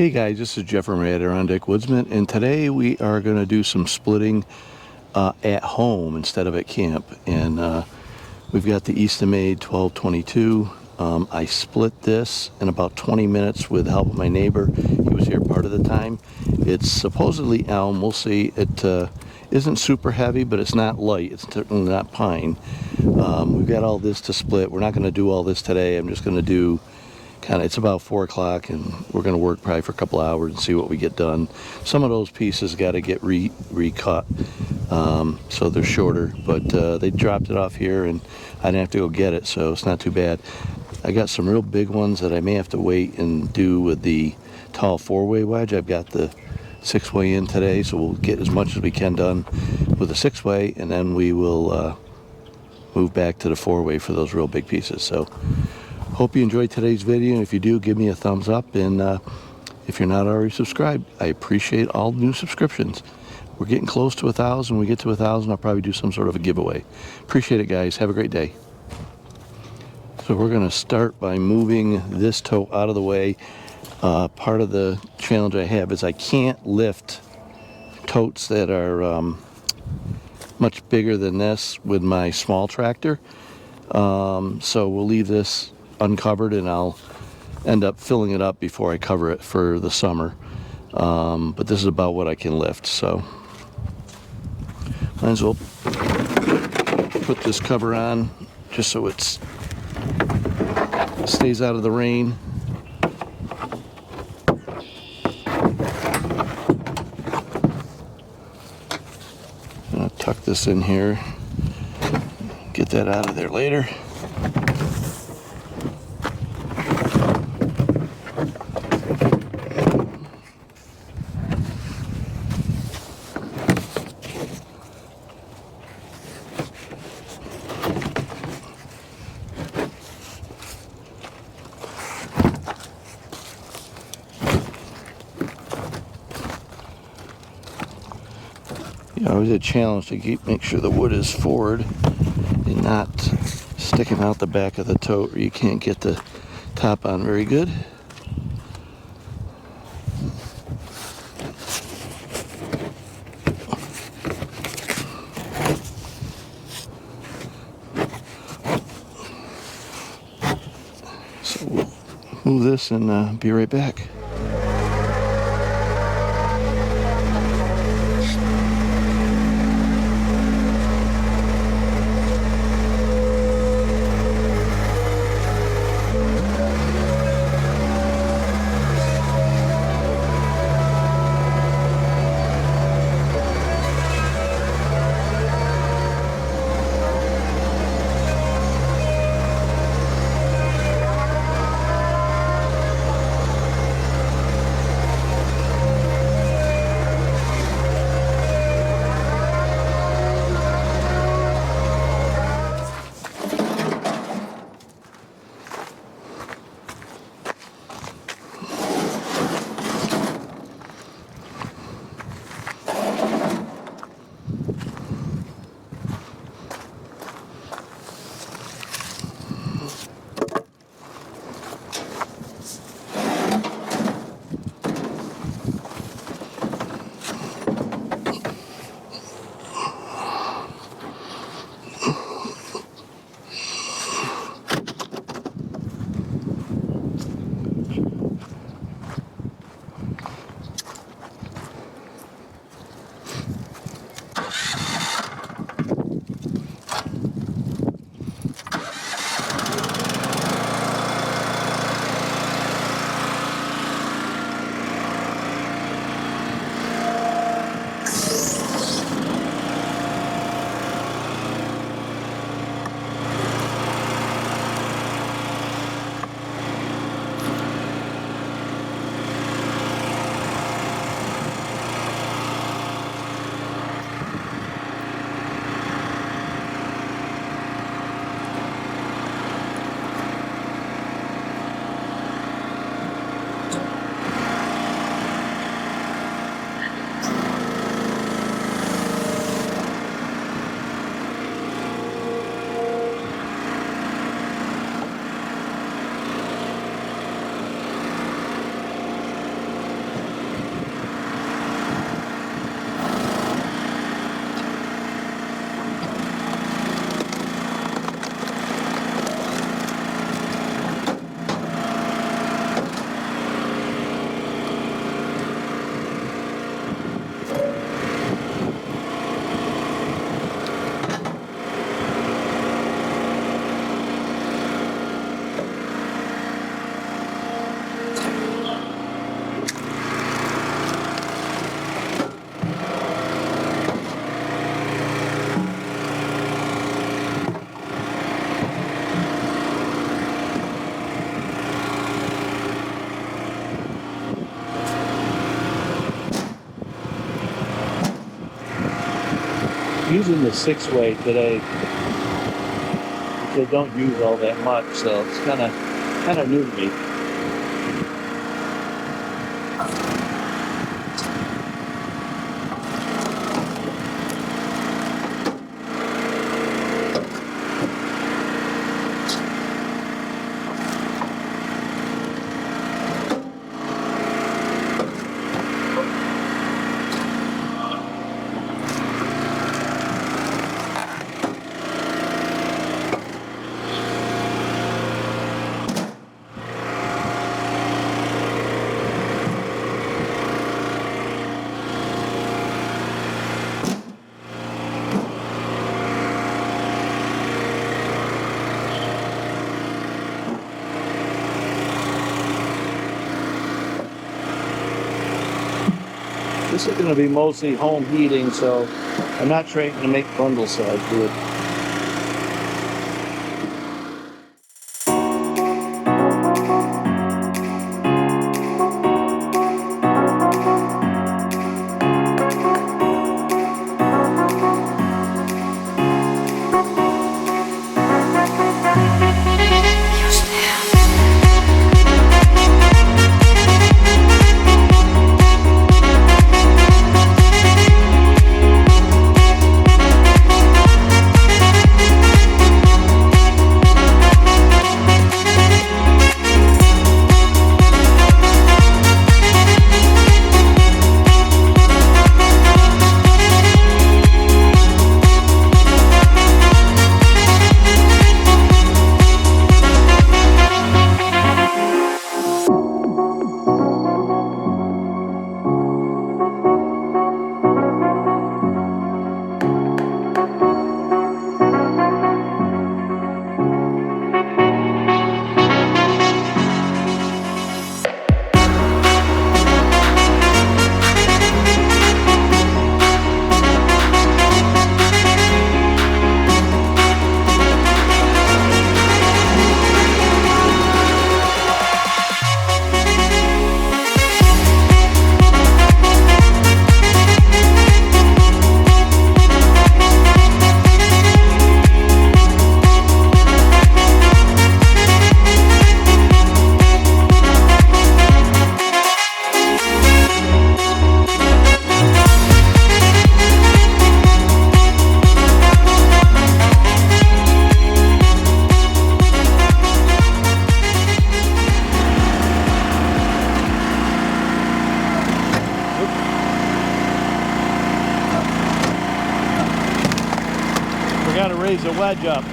Hey guys, this is Jeff from Adirondack Woodsman, and today we are going to do some splitting at home instead of at camp. And we've got the Eastonmade 1222. I split this in about 20 minutes with the help of my neighbor. He was here part of the time. It's supposedly elm. We'll see. It isn't super heavy, but it's not light. It's certainly not pine. We've got all this to split. We're not going to do all this today. I'm just going to do it's about 4 o'clock, and we're going to work probably for a couple hours and see what we get done. Some of those pieces got to get recut, so they're shorter, but they dropped it off here and I didn't have to go get it, so it's not too bad. I got some real big ones that I may have to wait and do with the tall 4-way wedge. I've got the 6-way in today, so we'll get as much as we can done with the 6-way, and then we will move back to the 4-way for those real big pieces. So hope you enjoyed today's video, and if you do, give me a thumbs up, and if you're not already subscribed, I appreciate all new subscriptions. We're getting close to 1,000. When we get to 1,000, I'll probably do some sort of a giveaway. Appreciate it, guys. Have a great day. So we're going to start by moving this tote out of the way. Part of the challenge I have is I can't lift totes that are much bigger than this with my small tractor. So we'll leave this uncovered, and I'll end up filling it up before I cover it for the summer. But this is about what I can lift, so might as well put this cover on just so it stays out of the rain. I'm gonna tuck this in here, get that out of there later. Always a challenge to make sure the wood is forward and not sticking out the back of the tote, or you can't get the top on very good. So we'll move this and be right back. using the 6-way today, which I don't use all that much, so it's kind of new to me. This is going to be mostly home heating, so I'm not trying to make bundle size wood. Got to raise the wedge up.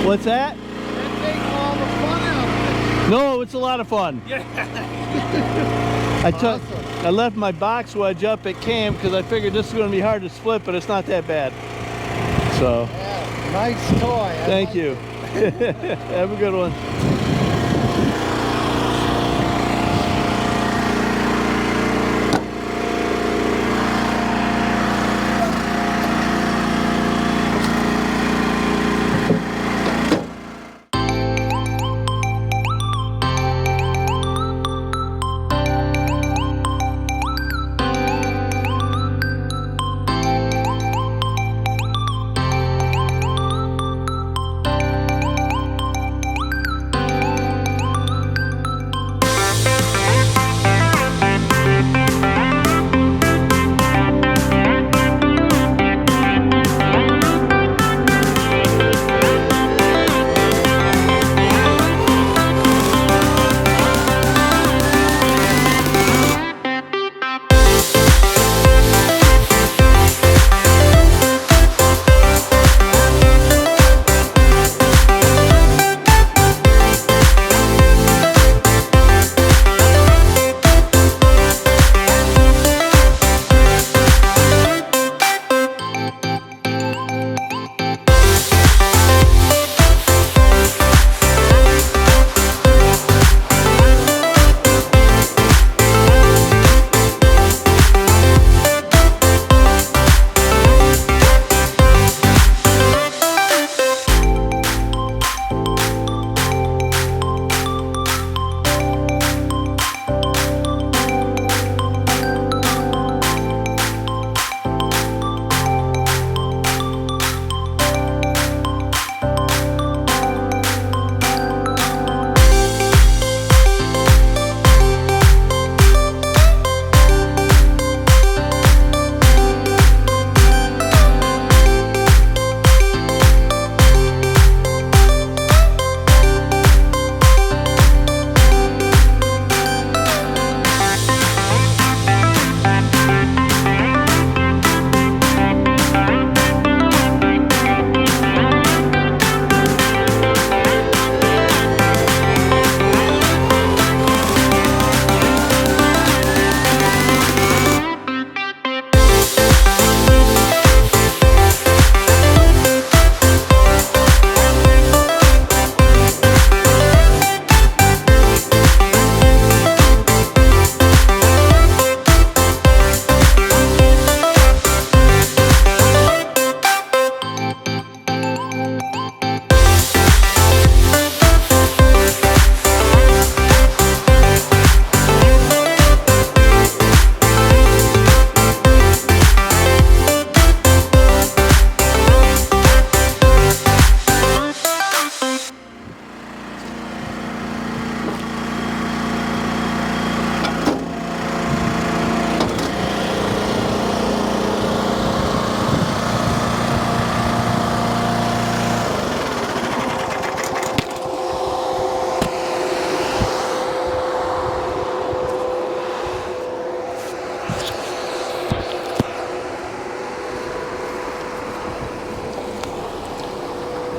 What's that? That takes all the fun out of it. No, it's a lot of fun. Yeah. Awesome. I left my box wedge up at camp because I figured this is going to be hard to split, but it's not that bad. So. Yeah, nice toy. Thank you. Have a good one.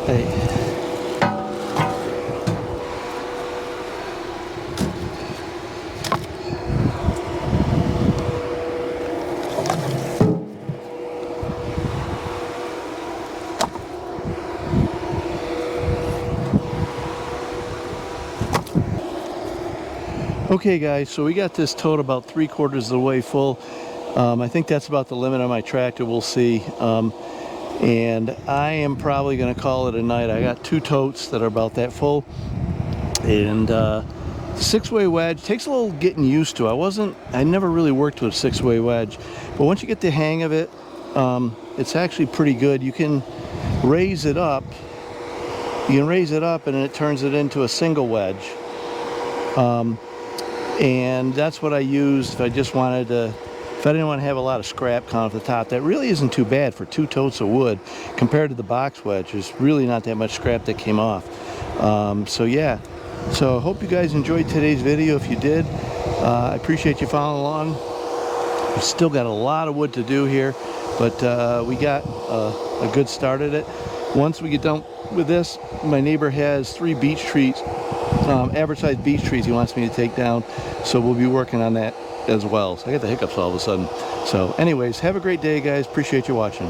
Hey. Okay guys, so we got this tote about 3/4 of the way full. I think that's about the limit on my tractor, we'll see. And I am probably going to call it a night. I got 2 totes that are about that full. And 6-way wedge takes a little getting used to. I never really worked with a 6-way wedge. But once you get the hang of it, it's actually pretty good. You can raise it up. You can raise it up and it turns it into a single wedge. And that's what I used if I just wanted to, if I didn't want to have a lot of scrap coming off the top. That really isn't too bad for 2 totes of wood compared to the box wedge. There's really not that much scrap that came off. So yeah, so I hope you guys enjoyed today's video. If you did, I appreciate you following along. We've still got a lot of wood to do here, but we got a good start at it. Once we get done with this, my neighbor has 3 beech trees, average sized beech trees he wants me to take down. So we'll be working on that as well. So I got the hiccups all of a sudden. So anyways, have a great day, guys. Appreciate you watching.